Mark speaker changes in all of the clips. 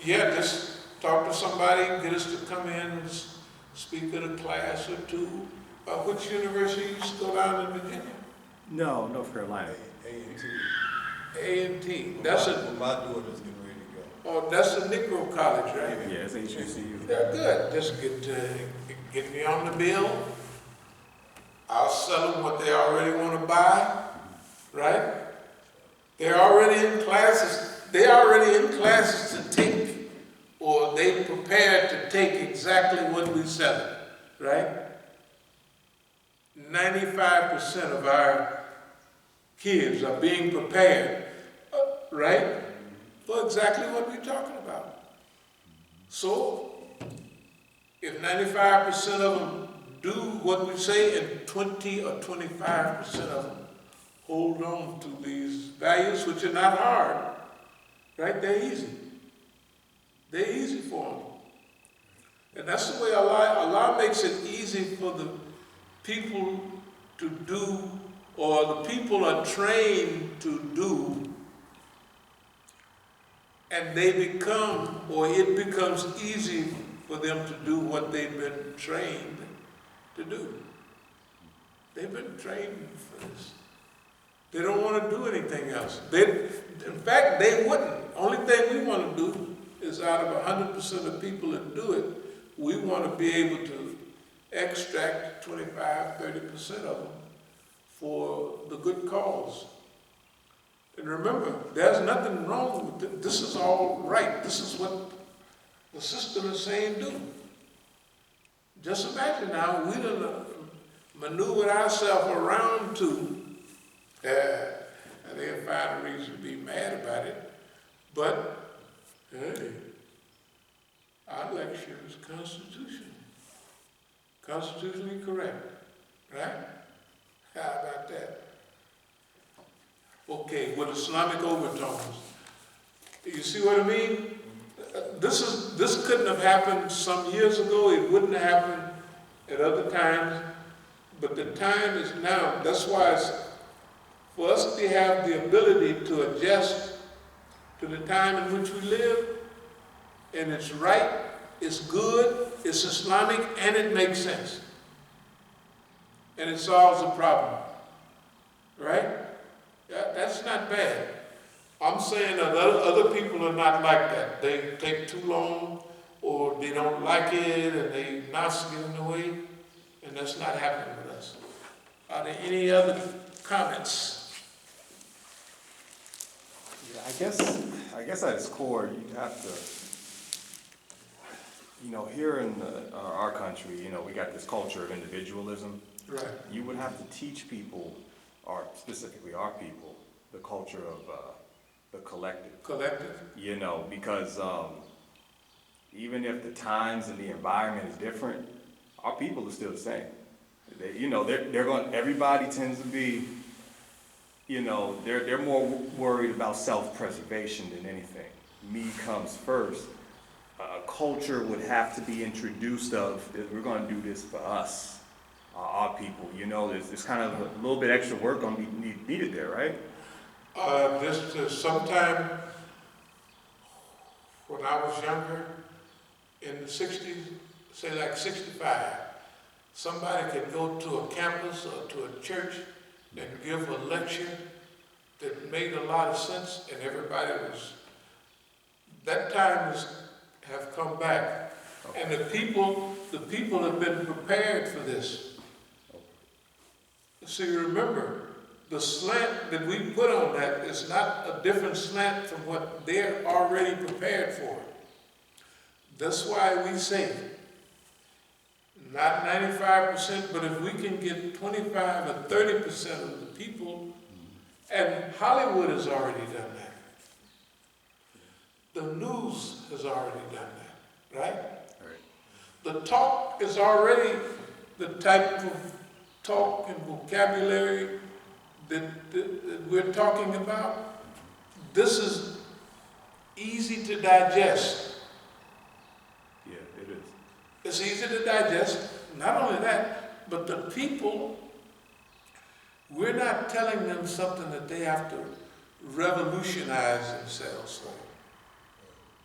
Speaker 1: Yeah, just talk to somebody, get us to come in and speak at a class or two. Which university you used to go down in Virginia?
Speaker 2: No, North Carolina.
Speaker 3: A&T.
Speaker 1: A&T. That's
Speaker 3: Well, my daughter's getting ready to go.
Speaker 1: oh, that's a Negro college, right?
Speaker 2: Yeah, it's HBCU.
Speaker 1: They're good. Just get me on the bill. I'll sell them what they already want to buy, right? They're already in classes. They're already in classes to take, or they prepared to take exactly what we sell, right? 95% of our kids are being prepared, right, for exactly what we're talking about. So, if 95% of them do what we say and 20 or 25% of them hold on to these values, which are not hard, right? They're easy. They're easy for them. And that's the way Allah makes it easy for the people to do, or the people are trained to do, and they become, or it becomes easy for them to do what they've been trained to do. They've been trained for this. They don't want to do anything else. In fact, they wouldn't. Only thing we want to do is, out of 100% of people that do it, we want to be able to extract 25, 30% of them for the good cause. And remember, there's nothing wrong with it. This is all right. This is what the system is saying do. Just imagine now, we done maneuvered ourselves around to, and they'll find a reason to be mad about it, but hey, our lecture is constitutional. Constitutionally correct, right? How about that? Okay, with Islamic overtones. You see what I mean? This couldn't have happened some years ago. It wouldn't have happened at other times. But the time is now. That's why it's for us to have the ability to adjust to the time in which we live. And it's right, it's good, it's Islamic, and it makes sense. And it solves the problem. Right? That's not bad. I'm saying that other people are not like that. They take too long, or they don't like it, and they not get in the way, and that's not happening with us. Are there any other comments?
Speaker 2: Yeah, I guess at its core, you have to, here in our country, we got this culture of individualism.
Speaker 1: Right.
Speaker 2: You would have to teach people, or specifically our people, the culture of the collective.
Speaker 1: Collective.
Speaker 2: Because even if the times and the environment is different, our people are still the same. They're going. Everybody tends to be, they're more worried about self-preservation than anything. Me comes first. A culture would have to be introduced of that we're going to do this for us, our people. There's kind of a little bit extra work going to be needed there, right?
Speaker 1: Sometime when I was younger, in the 60s, say like 65, somebody could go to a campus or to a church and give a lecture that made a lot of sense, and everybody was, that time have come back. Okay. And the people have been prepared for this. See, remember, the slant that we put on that is not a different slant from what they're already prepared for. That's why we say, not 95%, but if we can get 25 or 30% of the people, and Hollywood has already done that. The news has already done that, right? The talk is already the type of talk and vocabulary that we're talking about. This is easy to digest.
Speaker 2: Yeah, it is.
Speaker 1: It's easy to digest. Not only that, but the people, we're not telling them something that they have to revolutionize themselves for.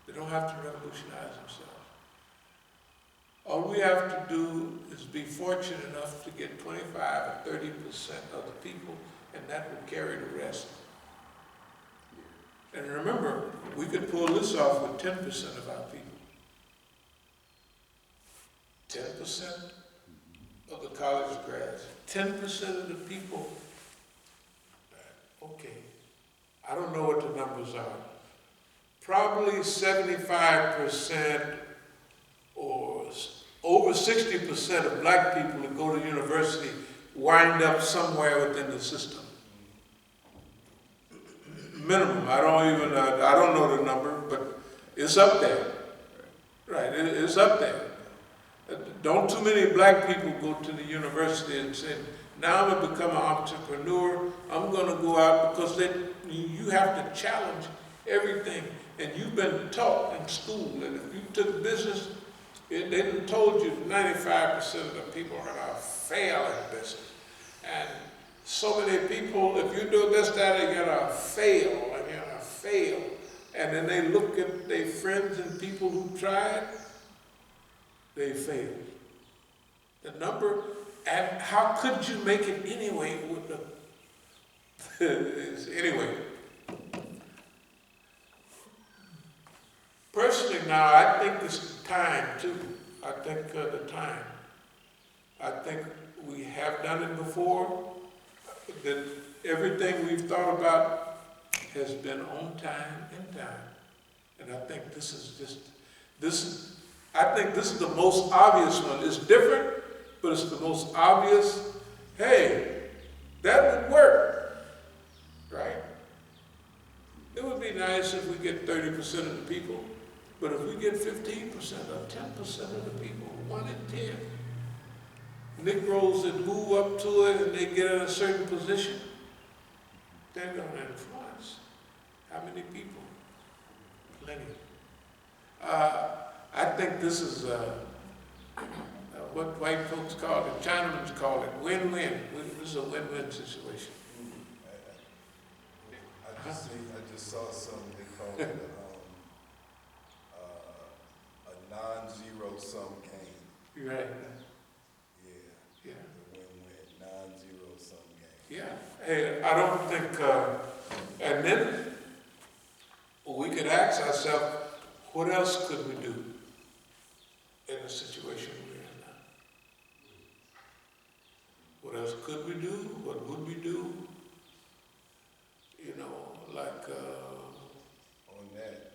Speaker 1: They don't have to revolutionize themselves. All we have to do is be fortunate enough to get 25 or 30% of the people, and that will carry the rest. And remember, we could pull this off with 10% of our people. 10% of the college grads, 10% of the people. Okay, I don't know what the numbers are. Probably 75% or over 60% of black people that go to university wind up somewhere within the system. Minimum. I don't know the number, but it's up there. Right, it's up there. Don't too many black people go to the university and say, now I'm going to become an entrepreneur. I'm going to go out, because you have to challenge everything. And you've been taught in school that if you took business, they done told you 95% of the people are going to fail in business. And so many people, if you do this, that, you're going to fail, and you're going to fail. And then they look at their friends and people who tried, they failed. The number, and how could you make it anyway with the, anyway. Personally now, I think it's time too. I think the time. I think we have done it before, that everything we've thought about has been on time, in time. And I think this is the most obvious one. It's different, but it's the most obvious. Hey, that would work, right? It would be nice if we get 30% of the people, but if we get 15% or 10% of the people, 1 in 10, Negroes that move up to it and they get in a certain position, they're going to influence. How many people? Plenty. I think this is what white folks call it, Chinamans call it, win-win. This is a win-win situation.
Speaker 3: I just saw something they call it a non-zero sum game.
Speaker 1: Right.
Speaker 3: Yeah. The win-win, non-zero sum game.
Speaker 1: Yeah. Hey, I don't think, and then we could ask ourselves, what else could we do in a situation we're in now? What else could we do? What would we do? You know, like.
Speaker 3: On that,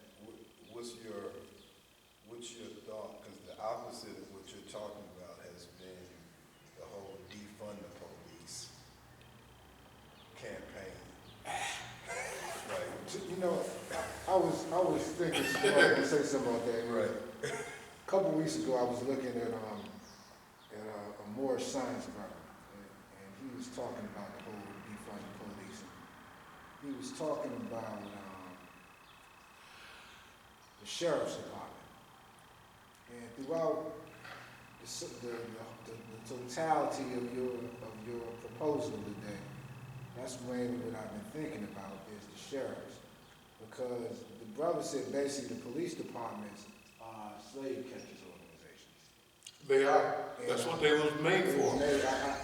Speaker 3: what's your thought? Because the opposite of what you're talking about has been the whole defund the police campaign. Right.
Speaker 4: You know, I was thinking, I was going to say something about that.
Speaker 3: Right.
Speaker 4: A couple of weeks ago, I was looking at a Moorish science firm, and he was talking about the whole defund the police. He was talking about the sheriff's department, and throughout the totality of your proposal today, that's mainly what I've been thinking about is the sheriffs, because the brother said basically the police departments are slave catchers organizations.
Speaker 1: They are. That's what they was made for.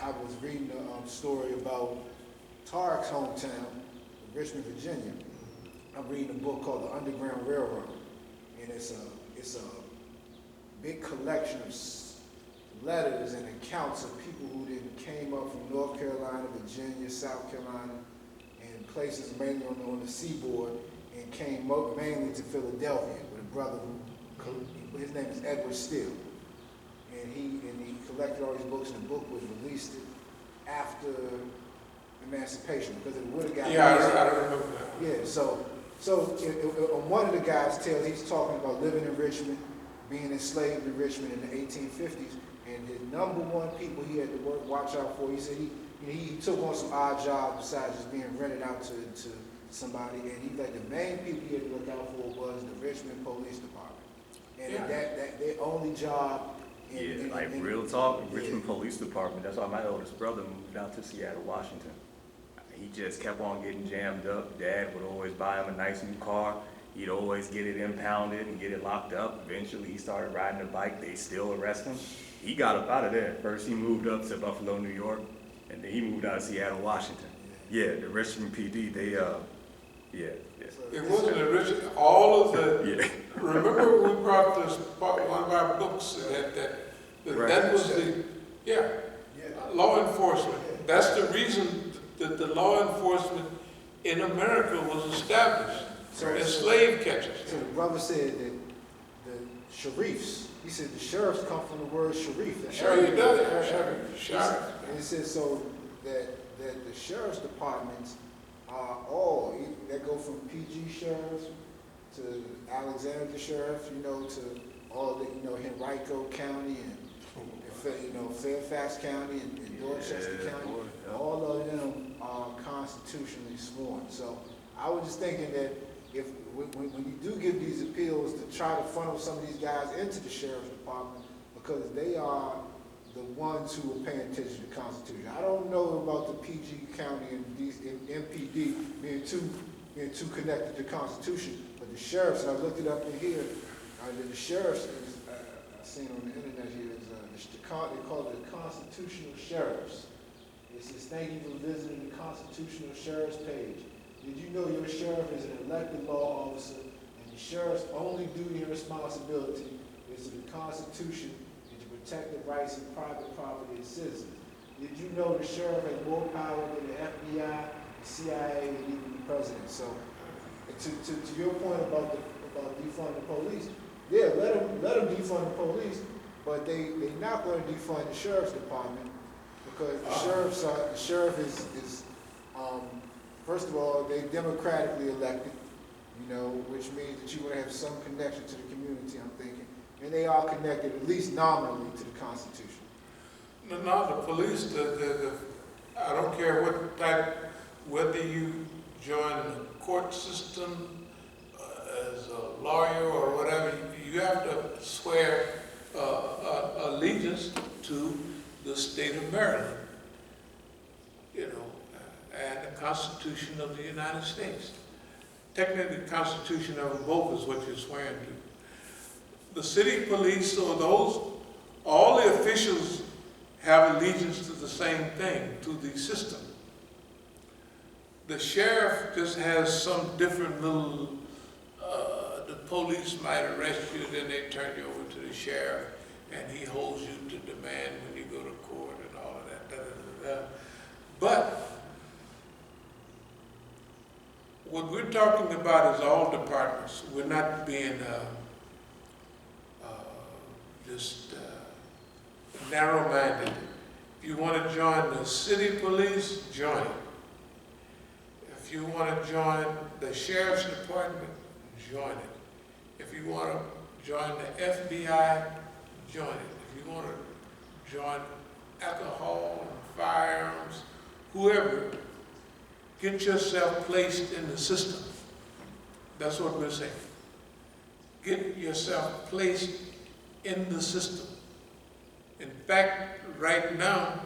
Speaker 4: I was reading a story about Tarek's hometown, Richmond, Virginia. I'm reading a book called The Underground Railroad, and it's a big collection of letters and accounts of people who came up from North Carolina, Virginia, South Carolina, and places mainly on the seaboard, and came up mainly to Philadelphia with a brother who, his name is Edward Steele. And he collected all these books, and the book was released after emancipation, because it would have got.
Speaker 1: Yeah, I remember that.
Speaker 4: Yeah, so on one of the guys' tales, he's talking about living in Richmond, being enslaved in Richmond in the 1850s, and the number one people he had to watch out for, he said he took on some odd jobs besides just being rented out to somebody, and he like the main people he had to look out for was the Richmond Police Department, and that their only job.
Speaker 2: Real talk, Richmond Police Department, that's why my eldest brother moved out to Seattle, Washington. He just kept on getting jammed up. Dad would always buy him a nice new car. He'd always get it impounded and get it locked up. Eventually, he started riding a bike. They still arrest him. He got up out of there. First, he moved up to Buffalo, New York, and then he moved out to Seattle, Washington. Yeah, the Richmond PD, they, yeah.
Speaker 1: It wasn't a rich, all of the,
Speaker 2: Yeah.
Speaker 1: remember we brought this, one of our books that
Speaker 2: Right.
Speaker 1: was the, yeah, law enforcement. That's the reason that the law enforcement in America was established, as slave catchers.
Speaker 4: So the brother said that the sheriffs, he said the sheriffs come from the word sharif.
Speaker 1: Sure he does, sheriff.
Speaker 4: And he said so that the sheriff's departments are all, that go from PG sheriffs to Alexander sheriff, you know, to all the, you know, Henrico County and you know, Fairfax County and Dorchester County. All of them are constitutionally sworn. So I was just thinking that if when you do give these appeals, to try to funnel some of these guys into the sheriff's department, because they are the ones who are paying attention to the Constitution. I don't know about the PG County and these MPD being too connected to the Constitution, but the sheriffs, and I looked it up in here, the sheriffs is, I've seen on the internet here, is they call it the Constitutional Sheriffs. It says, thank you for visiting the Constitutional Sheriff's page. Did you know your sheriff is an elected law officer, and the sheriff's only duty and responsibility is to the Constitution and to protect the rights of private property and citizens? Did you know the sheriff has more power than the FBI, the CIA, and even the president? So, to your point about defunding the police, yeah, let them defund the police, but they're not going to defund the sheriff's department, because the sheriff is first of all, they're democratically elected, you know, which means that you want to have some connection to the community, I'm thinking. And they are connected, at least nominally, to the Constitution.
Speaker 1: No, the police, I don't care what type, whether you join the court system as a lawyer or whatever, you have to swear allegiance to the state of Maryland, you know, and the Constitution of the United States. Technically, the Constitution of them both is what you're swearing to. The city police, or all the officials have allegiance to the same thing, to the system. The sheriff just has some different little, the police might arrest you, then they turn you over to the sheriff, and he holds you to demand when you go to court and all of that. But what we're talking about is all departments. We're not being just narrow-minded. If you want to join the city police, join it. If you want to join the sheriff's department, join it. If you want to join the FBI, join it. If you want to join alcohol and firearms, whoever, get yourself placed in the system. That's what we're saying. Get yourself placed in the system. In fact, right now,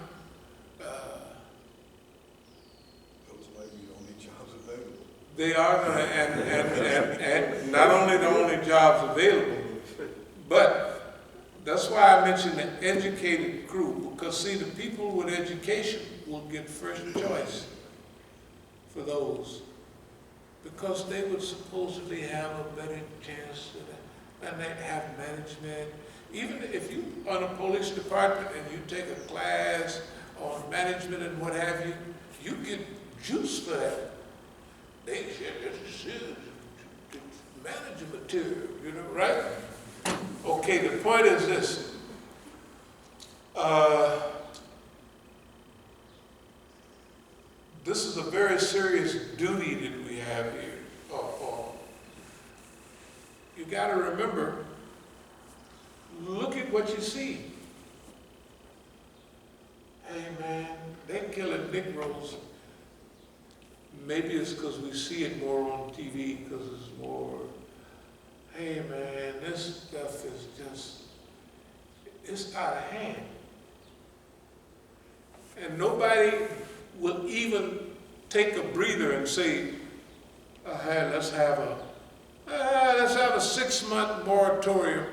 Speaker 3: Those might be the only jobs available.
Speaker 1: they are going to, and not only the only jobs available, but that's why I mentioned the educated crew, because see, the people with education will get first choice for those, because they would supposedly have a better chance to that, and they have management. Even if you on a police department and you take a class on management and what have you, you get juice for that. They should manage material, you know, right? Okay, the point is this. This is a very serious duty that we have here. You got to remember, look at what you see. Hey man, they're killing Negroes. Maybe it's because we see it more on TV, because it's more, hey man, this stuff is just, it's out of hand. And nobody will even take a breather and say, hey, let's have a a 6-month moratorium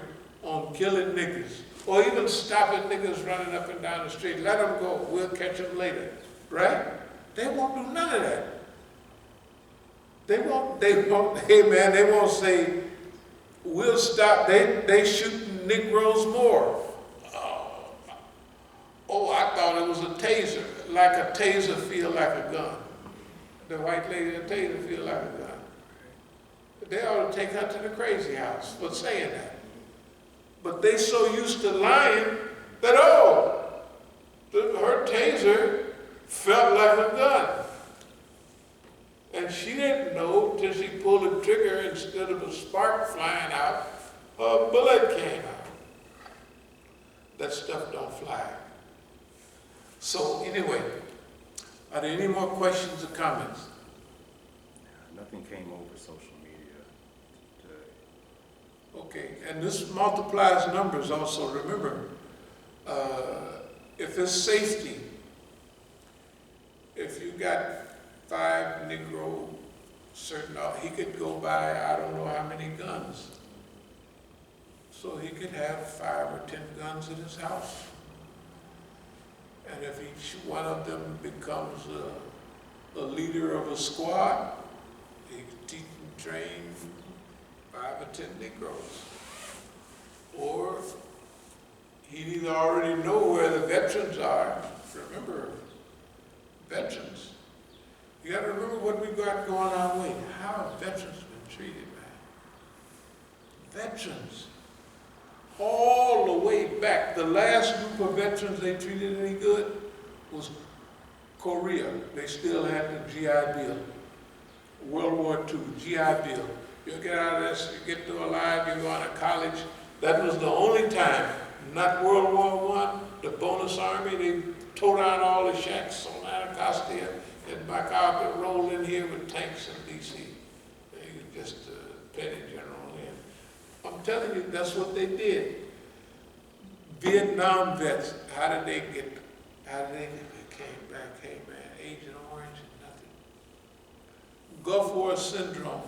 Speaker 1: on killing niggas, or even stopping niggas running up and down the street. Let them go, we'll catch them later, right? They won't do none of that. They won't, hey man, they won't say, we'll stop, they shooting Negroes more. Oh, I thought it was a taser. Like a taser feel like a gun. The white lady, a taser feel like a gun. They ought to take her to the crazy house for saying that. But they so used to lying that, her taser felt like a gun. And she didn't know till she pulled the trigger, instead of a spark flying out, a bullet came out. That stuff don't fly. So anyway, are there any more questions or comments?
Speaker 2: Nothing came over social media today.
Speaker 1: Okay, and this multiplies numbers also. Remember, if it's safety, if you got 5 Negro, he could go buy, I don't know how many guns. So he could have 5 or 10 guns in his house. And if each one of them becomes a leader of a squad, he can teach and train 5 or 10 Negroes. Or he'd either already know where the veterans are. Remember, veterans. You got to remember what we got going our way. How have veterans been treated, man? Veterans. All the way back, the last group of veterans they treated any good was Korea. They still had the GI Bill. World War II, GI Bill. You get out of this, you get through alive, you go out of college. That was the only time, not World War I, the bonus army, they tore down all the shacks on Anacostia and MacArthur rolled in here with tanks in D.C. They just petty general. I'm telling you, that's what they did. Vietnam vets, how did they came back, hey man, Agent Orange and nothing. Gulf War syndrome,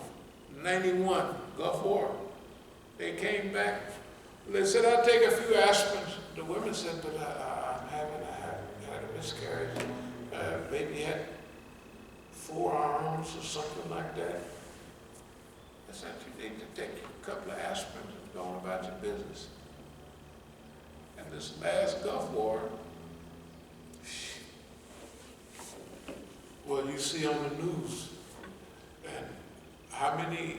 Speaker 1: 91, Gulf War. They came back, they said, I'll take a few aspirins. The women said, but I had a miscarriage. Baby had 4 arms or something like that. I said, you need to take a couple of aspirins and go on about your business. And this last Gulf War, well, you see on the news, and how many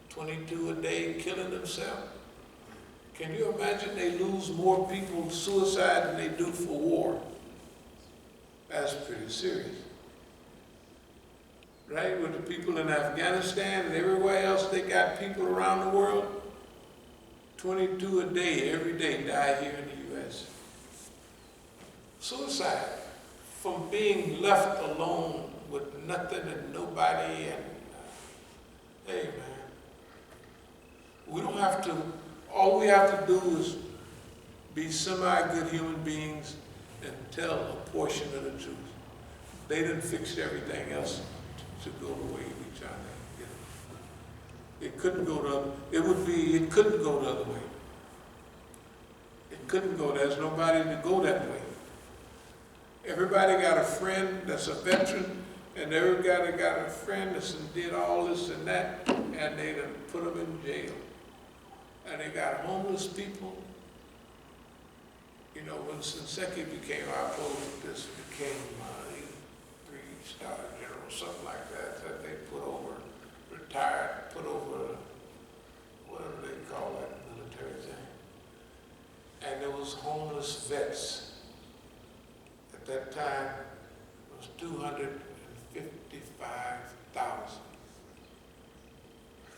Speaker 1: 22 a day killing themselves? Can you imagine they lose more people suicide than they do for war? That's pretty serious. Right, with the people in Afghanistan and everywhere else, they got people around the world. 22 a day, every day, die here in the U.S. Suicide from being left alone with nothing and nobody. And hey, man, we don't have to. All we have to do is be semi-good human beings and tell a portion of the truth. They didn't fix everything else to go the way we try to get it. It couldn't go it couldn't go the other way. It couldn't go, there's nobody to go that way. Everybody got a friend that's a veteran, and everybody got a friend that's did all this and that, and they done put them in jail. And they got homeless people. You know, when Shinseki became our post, this became 3-star general, something like that, that they put over, retired, put over, whatever they call that military thing. And there was homeless vets. At that time, it was 255,000.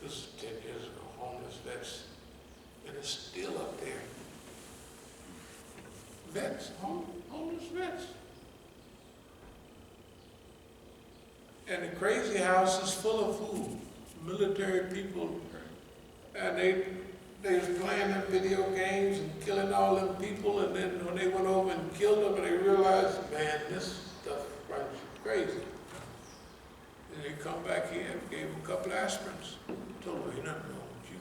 Speaker 1: This is 10 years ago, homeless vets. And it's still up there. Vets, homeless vets. And the crazy house is full of food. Military people, and they was playing them video games and killing all them people, and then when they went over and killed them, and they realized, man, this stuff runs you crazy. And they come back here and gave them a couple of aspirins. Told them, ain't nothing wrong with you.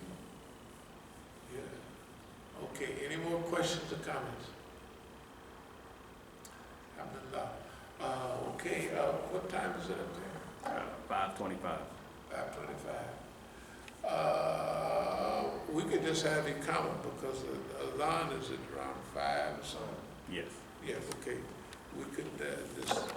Speaker 1: Okay, any more questions or comments? Alhamdulillah. Okay, what time is it up there?
Speaker 2: 5:25.
Speaker 1: 5:25. We could just have it count because the adhan is at around 5 or something.
Speaker 2: Yes.
Speaker 1: Yes, okay. We could just